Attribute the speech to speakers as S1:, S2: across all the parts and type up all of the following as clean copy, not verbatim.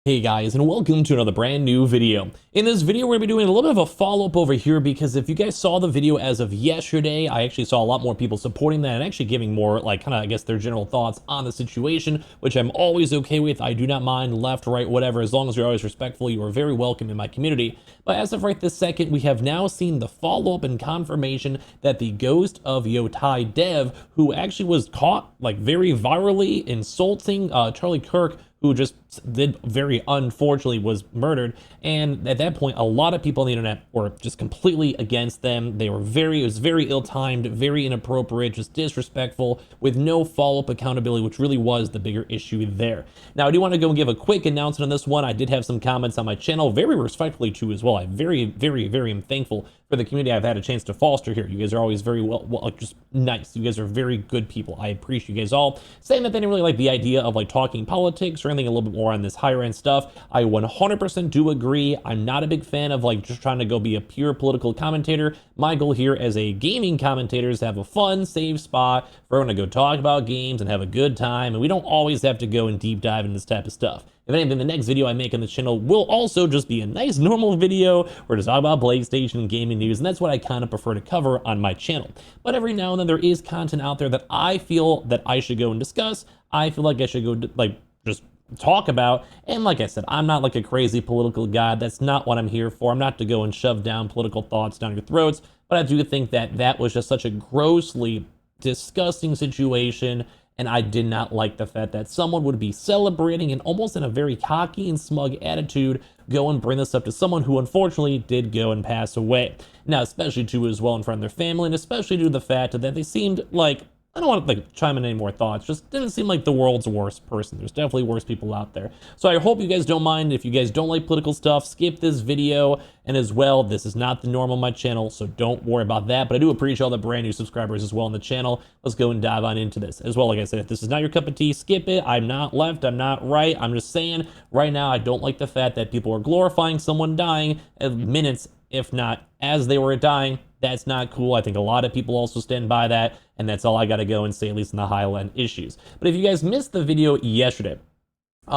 S1: Hey guys, and welcome to another brand new video. In this video, we're gonna be doing a little bit of a follow-up over here because if you guys saw the video as of yesterday, I actually saw a lot more people supporting that and actually giving more, like, kind of, I guess, their general thoughts on the situation, which I'm always okay with. I do not mind left, right, whatever, as long as you're always respectful. You are very welcome in my community. But as of right this second, we have now seen the follow-up and confirmation that the ghost of Yotei dev, who actually was caught, like, very virally insulting Charlie Kirk, who just did very unfortunately was murdered. And at that point, a lot of people on the internet were just completely against them. It was very ill-timed, very inappropriate, just disrespectful, with no follow-up accountability, which really was the bigger issue there. Now, I do want to go and give a quick announcement on this one. I did have some comments on my channel, very respectfully too as well. I very am thankful for the community I've had a chance to foster here. You guys are always very well, just nice. You guys are very good people. I appreciate you guys all. Saying that they didn't really like the idea of like talking politics or anything a little bit more on this higher end stuff. I 100% do agree. I'm not a big fan of like just trying to go be a pure political commentator. My goal here as a gaming commentator is to have a fun, safe spot for everyone to go talk about games and have a good time. And we don't always have to go and deep dive into this type of stuff. If anything, the next video I make on the channel will also just be a nice normal video where to talk about PlayStation and gaming news, and that's what I kind of prefer to cover on my channel. But every now and then there is content out there that I feel that I should go and discuss. I feel like I should go like just talk about, and like I said, I'm not like a crazy political guy. That's not what I'm here for. I'm not to go and shove down political thoughts down your throats, but I do think that that was just such a grossly disgusting situation. And I did not like the fact that someone would be celebrating and almost in a very cocky and smug attitude go and bring this up to someone who unfortunately did go and pass away. Now, especially too as well in front of their family, and especially due to the fact that they seemed like, I don't want to like chime in any more thoughts, just didn't seem like the world's worst person. There's definitely worse people out there. So I hope you guys don't mind. If you guys don't like political stuff, skip this video. And as well, this is not the norm on my channel, so don't worry about that. But I do appreciate all the brand new subscribers as well on the channel. Let's go and dive on into this. As well, like I said, if this is not your cup of tea, skip it. I'm not left, I'm not right. I'm just saying right now, I don't like the fact that people are glorifying someone dying at minutes, if not as they were dying. That's not cool. I think a lot of people also stand by that, and that's all I got to go and say, at least in the high-end issues. But if you guys missed the video yesterday,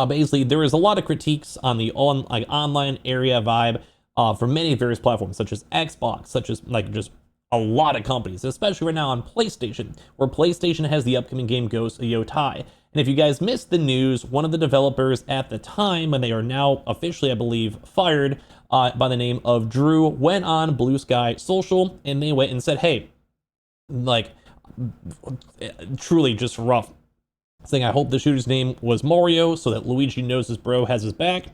S1: basically there was a lot of critiques on the online area vibe for many various platforms, such as Xbox, such as like just a lot of companies, especially right now on PlayStation, where PlayStation has the upcoming game Ghost of Yotei. And if you guys missed the news, one of the developers at the time, and they are now officially, I believe, fired, by the name of Drew, went on Blue Sky Social, and they went and said, hey, like, truly just rough, saying, I hope the shooter's name was Mario so that Luigi knows his bro has his back.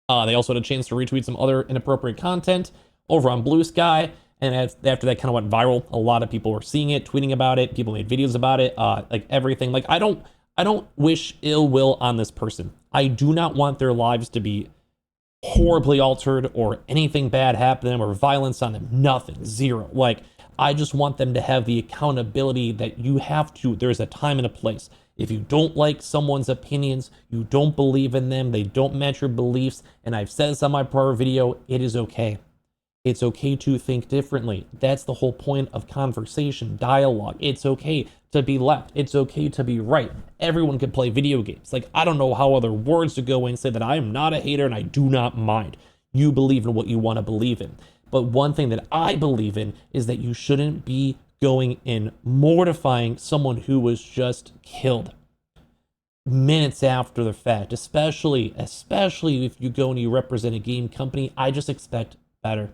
S1: They also had a chance to retweet some other inappropriate content over on Blue Sky. And after that kind of went viral, a lot of people were seeing it, tweeting about it. People made videos about it, like everything. Like, I don't wish ill will on this person. I do not want their lives to be horribly altered or anything bad happen to them or violence on them. Nothing, zero. Like, I just want them to have the accountability that you have to. There's a time and a place. If you don't like someone's opinions, you don't believe in them, they don't match your beliefs, and I've said this on my prior video, it is okay. It's okay to think differently. That's the whole point of conversation, dialogue. It's okay to be left. It's okay to be right. Everyone can play video games. Like, I don't know how other words to go and say that I am not a hater and I do not mind. You believe in what you want to believe in. But one thing that I believe in is that you shouldn't be going and mortifying someone who was just killed minutes after the fact, especially if you go and you represent a game company. I just expect better.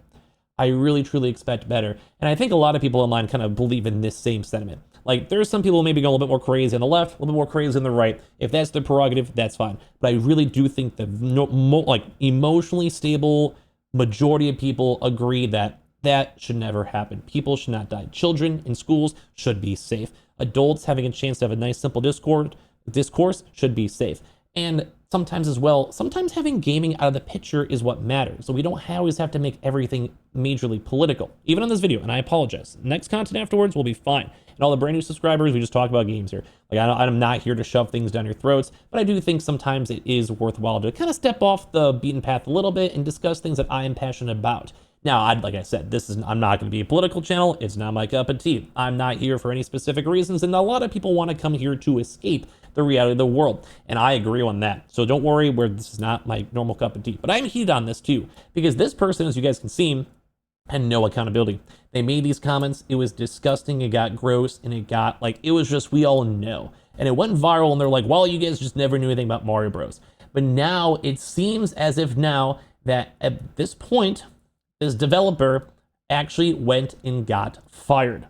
S1: I really, truly expect better. And I think a lot of people online kind of believe in this same sentiment. Like, there's some people maybe going a little bit more crazy on the left, a little bit more crazy on the right. If that's their prerogative, that's fine. But I really do think the like emotionally stable majority of people agree that that should never happen. People should not die. Children in schools should be safe. Adults having a chance to have a nice, simple discourse should be safe. And sometimes as well, sometimes having gaming out of the picture is what matters. So we don't always have to make everything majorly political, even on this video, and I apologize. Next content afterwards will be fine. And all the brand new subscribers, we just talk about games here. Like, I'm not here to shove things down your throats, but I do think sometimes it is worthwhile to kind of step off the beaten path a little bit and discuss things that I am passionate about. Now, like I said, I'm not going to be a political channel. It's not my cup of tea. I'm not here for any specific reasons, and a lot of people want to come here to escape the reality of the world. And I agree on that. So don't worry, where this is not my normal cup of tea. But I'm heated on this too, because this person, as you guys can see, had no accountability. They made these comments. It was disgusting. It got gross, and it got like, it was just, we all know. And it went viral, and they're like, well, you guys just never knew anything about Mario Bros. But now it seems as if now that at this point, this developer actually went and got fired.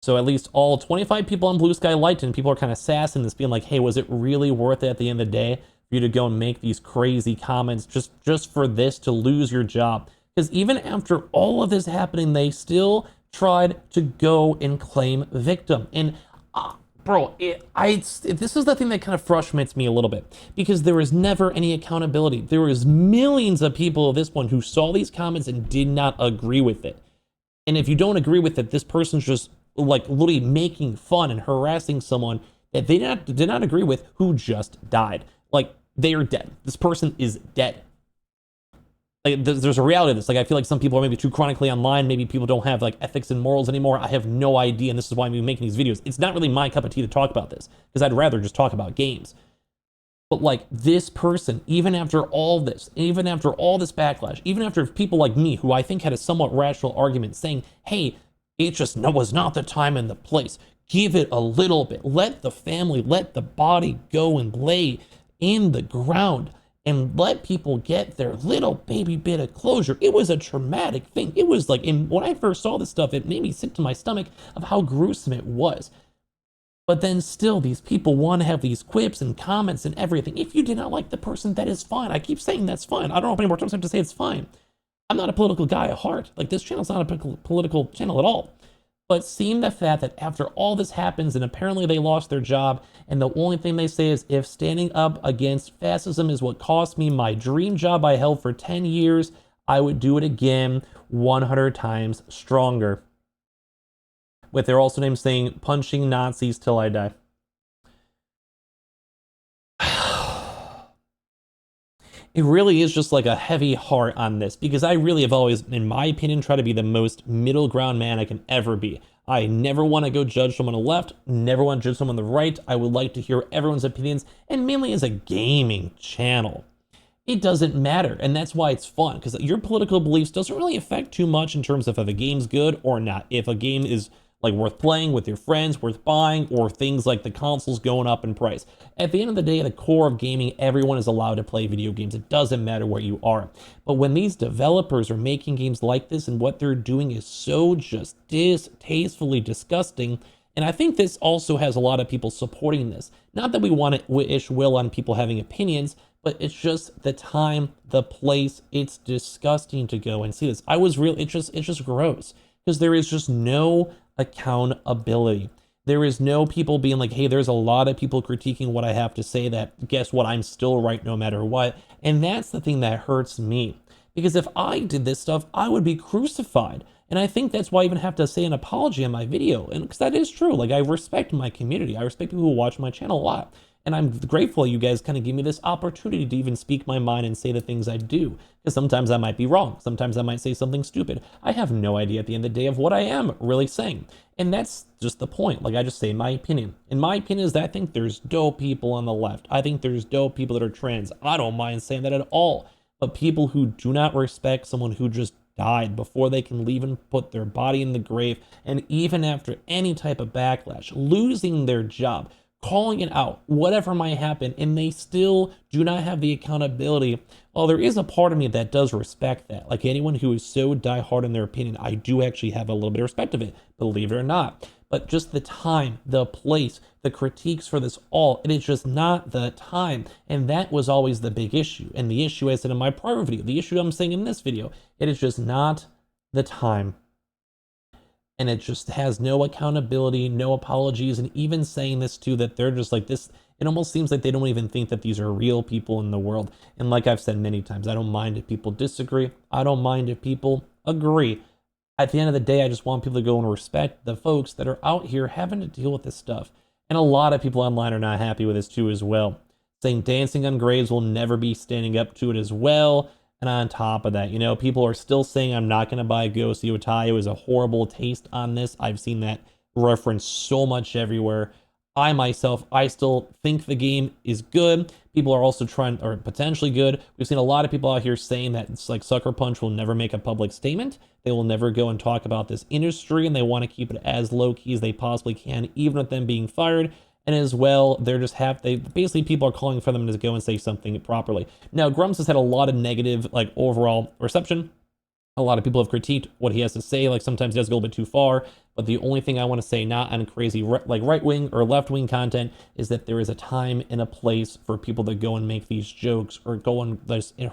S1: So at least all 25 people on Blue Sky liked it, and people are kind of sassing this, being like, hey, was it really worth it at the end of the day for you to go and make these crazy comments just for this, to lose your job? Because even after all of this happening, they still tried to go and claim victim. And bro, this is the thing that kind of frustrates me a little bit, because there was never any accountability. There was millions of people at this point who saw these comments and did not agree with it. And if you don't agree with it, this person's just like literally making fun and harassing someone that they did not agree with, who just died. Like, they are dead. This person is dead. Like, there's a reality of this. Like, I feel like some people are maybe too chronically online. Maybe people don't have like ethics and morals anymore. I have no idea, and this is why I'm making these videos. It's not really my cup of tea to talk about this, because I'd rather just talk about games. But like, this person, even after all this, even after all this backlash, even after people like me, who I think had a somewhat rational argument, saying, hey, it just was not the time and the place. Give it a little bit. Let the family, let the body go and lay in the ground, and let people get their little baby bit of closure. It was a traumatic thing. It was like, when I first saw this stuff, it made me sick to my stomach of how gruesome it was. But then still, these people want to have these quips and comments and everything. If you did not like the person, that is fine. I keep saying that's fine. I don't know how many more times I have to say it's fine. I'm not a political guy at heart. Like, this channel's not a political channel at all. But seeing the fact that after all this happens, and apparently they lost their job, and the only thing they say is, if standing up against fascism is what cost me my dream job I held for 10 years, I would do it again 100 times stronger. With their also name saying, punching Nazis till I die. It really is just like a heavy heart on this, because I really have always, in my opinion, tried to be the most middle ground man I can ever be. I never want to go judge someone on the left, never want to judge someone on the right. I would like to hear everyone's opinions, and mainly as a gaming channel. It doesn't matter, and that's why it's fun, because your political beliefs doesn't really affect too much in terms of if a game's good or not. If a game is like worth playing with your friends, worth buying, or things like the consoles going up in price. At the end of the day, at the core of gaming, everyone is allowed to play video games. It doesn't matter where you are. But when these developers are making games like this, and what they're doing is so just distastefully disgusting, and I think this also has a lot of people supporting this. Not that we want to wish will on people having opinions, but it's just the time, the place. It's disgusting to go and see this. It's just gross, because there is just no accountability. There is no people being like, hey, there's a lot of people critiquing what I have to say, that guess what, I'm still right no matter what. And that's the thing that hurts me, because if I did this stuff, I would be crucified. And I think that's why I even have to say an apology on my video, and because that is true. Like, I respect my community, I respect people who watch my channel a lot, and I'm grateful you guys kind of give me this opportunity to even speak my mind and say the things I do, because sometimes I might be wrong, sometimes I might say something stupid. I have no idea at the end of the day of what I am really saying, and that's just the point. Like, I just say my opinion, and my opinion is that I think there's dope people on the left. I think there's dope people that are trans. I don't mind saying that at all. But people who do not respect someone who just died before they can leave and put their body in the grave, and even after any type of backlash, losing their job, calling it out, whatever might happen, and they still do not have the accountability. Well, there is a part of me that does respect that. Like, anyone who is so diehard in their opinion, I do actually have a little bit of respect of it, believe it or not. But just the time, the place, the critiques for this all, it is just not the time. And that was always the big issue. And the issue I said in my prior video, the issue I'm saying in this video, it is just not the time. And it just has no accountability, no apologies, and even saying this too, that they're just like this, it almost seems like they don't even think that these are real people in the world. And like I've said many times, I don't mind if people disagree. I don't mind if people agree. At the end of the day, I just want people to go and respect the folks that are out here having to deal with this stuff. And a lot of people online are not happy with this too as well, saying dancing on graves will never be standing up to it as well. And on top of that, you know, people are still saying I'm not going to buy Ghost Yotei. It was a horrible taste on this. I've seen that reference so much everywhere. I myself, I still think the game is good. People are also trying, or potentially good. We've seen a lot of people out here saying that it's like Sucker Punch will never make a public statement. They will never go and talk about this industry, and they want to keep it as low key as they possibly can, even with them being fired. And as well, they're just basically people are calling for them to go and say something properly. Now, Grumps has had a lot of negative, like, overall reception. A lot of people have critiqued what he has to say. Like, sometimes he does go a little bit too far. But the only thing I want to say, not on crazy like right-wing or left-wing content, is that there is a time and a place for people to go and make these jokes or go and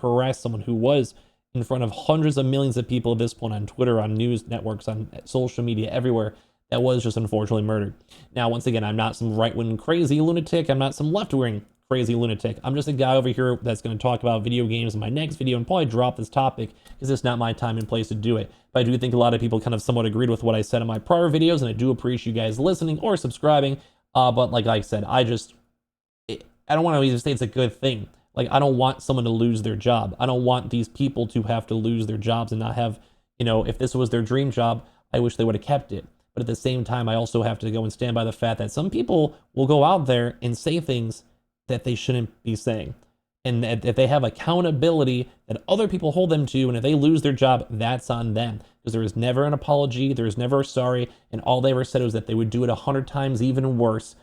S1: harass someone who was in front of hundreds of millions of people at this point on Twitter, on news networks, on social media, everywhere, that was just unfortunately murdered. Now, once again, I'm not some right-wing crazy lunatic. I'm not some left-wing crazy lunatic. I'm just a guy over here that's going to talk about video games in my next video and probably drop this topic because it's not my time and place to do it. But I do think a lot of people kind of somewhat agreed with what I said in my prior videos, and I do appreciate you guys listening or subscribing. But like I said, I don't want to even say it's a good thing. Like, I don't want someone to lose their job. I don't want these people to have to lose their jobs and not have, you know, if this was their dream job, I wish they would have kept it. But at the same time, I also have to go and stand by the fact that some people will go out there and say things that they shouldn't be saying. And that if they have accountability that other people hold them to, and if they lose their job, that's on them. Because there is never an apology, there is never a sorry, and all they ever said was that they would do it 100 times even worse.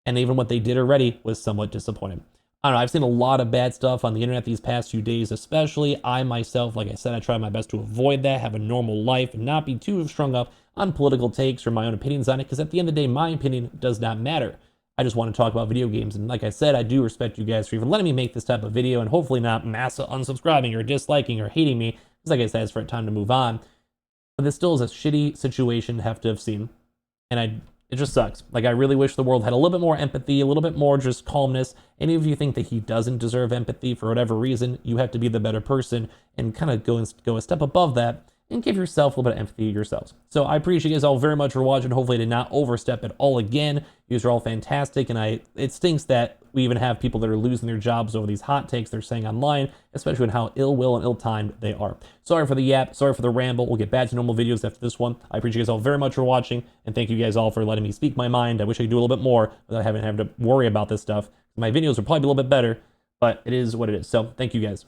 S1: And even what they did already was somewhat disappointing. I don't know, I've seen a lot of bad stuff on the internet these past few days, especially. I myself, like I said, I try my best to avoid that, have a normal life, and not be too strung up on political takes or my own opinions on it, because at the end of the day, my opinion does not matter. I just want to talk about video games, and like I said, I do respect you guys for even letting me make this type of video, and hopefully not mass unsubscribing or disliking or hating me, because like I said, it's for time to move on. But this still is a shitty situation to have seen, and it just sucks. Like, I really wish the world had a little bit more empathy, a little bit more just calmness. Any of you think that he doesn't deserve empathy for whatever reason, you have to be the better person and kind of go a step above that and give yourself a little bit of empathy yourselves. So I appreciate you guys all very much for watching. Hopefully I did not overstep it all again. You guys are all fantastic, and it stinks that we even have people that are losing their jobs over these hot takes they're saying online, especially with how ill-will and ill-timed they are. Sorry for the yap, sorry for the ramble. We'll get back to normal videos after this one. I appreciate you guys all very much for watching, and thank you guys all for letting me speak my mind. I wish I could do a little bit more without having to worry about this stuff. My videos would probably be a little bit better, but it is what it is. So thank you guys.